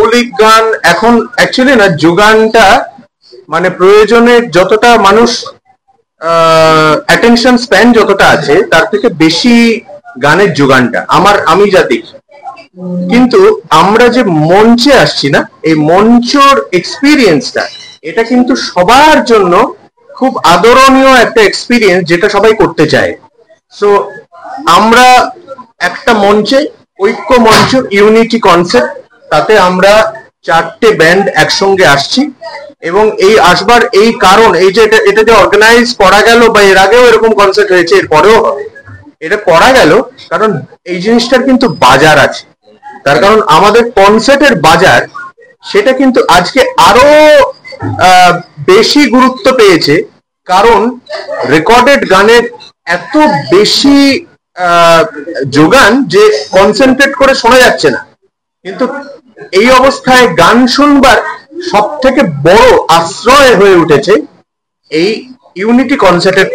মৌলিক গান এখন অ্যাকচুয়ালি না, যোগানটা মানে প্রয়োজনের যতটা মানুষ অ্যাটেনশন স্প্যান যতটা আছে তার থেকে বেশি গানের যোগানটা আমি যা দেখি। কিন্তু আমরা যে মঞ্চে আসছি না, এই মঞ্চর এক্সপিরিয়েন্সটা এটা কিন্তু সবার জন্য খুব আদরণীয় একটা এক্সপিরিয়েন্স, যেটা সবাই করতে চায়। সো আমরা একটা মঞ্চে, ঐক্য মঞ্চ, ইউনিটি কনসেপ্ট, তাতে আমরা 4টে ব্যান্ড একসঙ্গে আসছি। এবং এই আসবার এই কারণ, এই যে এটা যে অর্গানাইজ করা গেল, বা এর আগেও এরকম কনসার্ট হয়েছে, এর পরেও হবে, এটা করা গেল কারণ এই জিনিসটার কিন্তু বাজার আছে। তার কারণ আমাদের কনসার্টের বাজার সেটা কিন্তু আজকে আরো বেশি গুরুত্ব পেয়েছে, কারণ রেকর্ডেড গানের এত বেশি যোগান যে কনসেন্ট্রেট করে শোনা যাচ্ছে না। কিন্তু এই অবস্থায় গান শুনবার সব থেকে বড় আশ্রয় হয়ে উঠেছে এই ইউনিটি কনসার্টের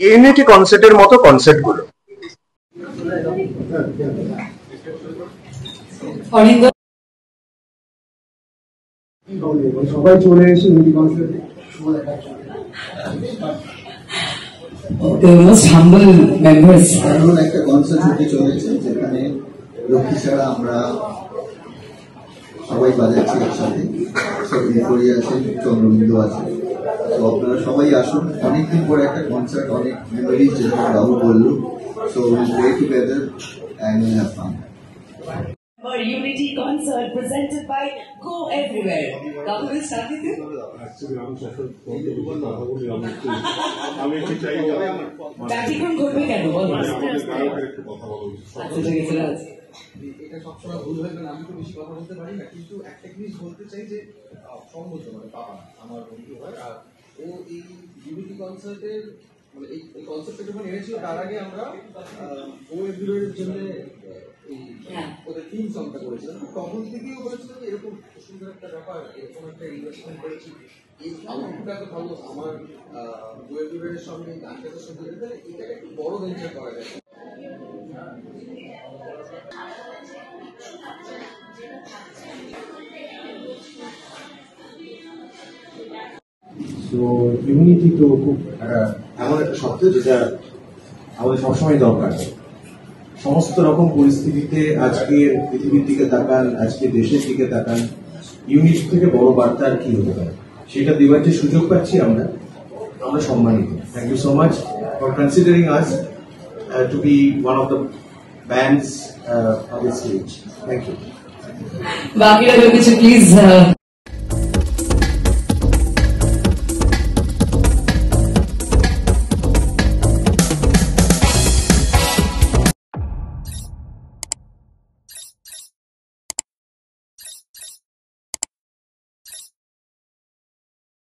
ইউনিটি কনসার্টের মতো কনসার্ট গুলো। সবাই চলে এসে ইউনিটি কনসার্টে একটা কনসার্ট হতে চলেছে, যেখানে লক্ষ্মী ছাড়া আমরা সবাই বাজাচ্ছি একসাথে। আছে, চন্দ্রবিন্দু আছে। তো আপনারা সবাই আসুন, অনেকদিন পরে একটা কনসার্ট, অনেক মেমোরিজ, যেটা বাবু বললো। So will play together and will have fun. Unity concert presented by Go Everywhere. Actually, এটা সবসময় ভুল হয়ে গেলে আমি তো বেশি কথা বলতে পারি না, কিন্তু একটা জিনিস বলতে চাই যে সম্মত মানে বাবা আমার বন্ধু হয়, আর ও এই ইউনিটি কনসার্টের মানে এই কনসার্টটা যখন এনেছিল তার আগে আমরা ও এভিডের জন্য ওদের থিম সংটা করেছিলাম। তখন থেকেই বলেছিল যে এরকম সুন্দর একটা ব্যাপার, এরকম একটা ইনভেস্টমেন্ট করেছি, এই আউটপুটটা এত ভালো, আমার ও এভিডের সঙ্গে গানটাতে সঙ্গে এটাকে একটু বড় ভেঞ্চার করা যায়। তো ইউনিটি তো খুব এমন একটা শব্দ যেটা আমাদের সবসময় দরকার। সমস্ত রকম পরিস্থিতিতে আজকের পৃথিবীর দিকে তাকান, আজকে দেশের দিকে তাকান, ইউনিটি থেকে বড় বার্তা আর কি হতে পারে, সেটা দেওয়ার যে সুযোগ পাচ্ছি আমরা সম্মানিত। Thank you so much for considering us to be one of the bands on the stage. Thank you. বাকিরা কিছু প্লিজ